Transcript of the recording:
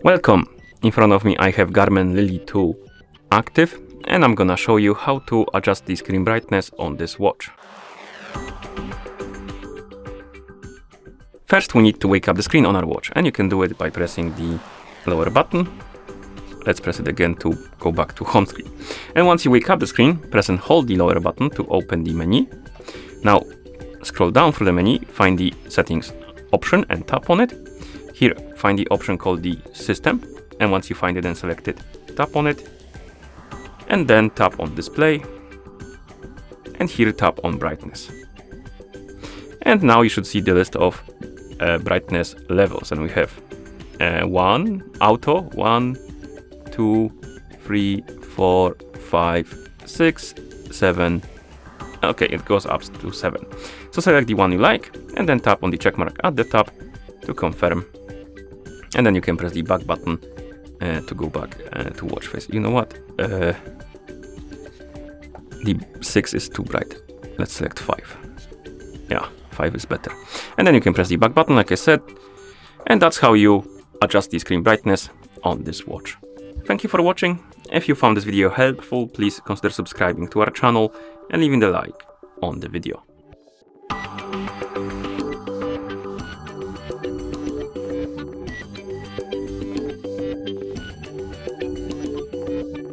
Welcome! In front of me I have GARMIL Lily 2 active, and I'm gonna show you how to adjust the screen brightness on this watch. First we need to wake up the screen on our watch, and you can do it by pressing the lower button. Let's press it again to go back to home screen. And once you wake up the screen, press and hold the lower button to open the menu. Now scroll down through the menu, find the settings option and tap on it. Here find the option called the system, and once you find it and select it, tap on it, and then tap on display, and here tap on brightness. And now you should see the list of brightness levels, and we have 1 auto, 1, 2, 3, 4, 5, 6, 7. Okay, it goes up to 7. So select the one you like, and then tap on the check mark at the top to confirm. And then you can press the back button to go back to watch face. You know what? The 6 is too bright. Let's select 5. Yeah, 5 is better. And then you can press the back button, like I said. And that's how you adjust the screen brightness on this watch. Thank you for watching. If you found this video helpful, please consider subscribing to our channel and leaving a like on the video.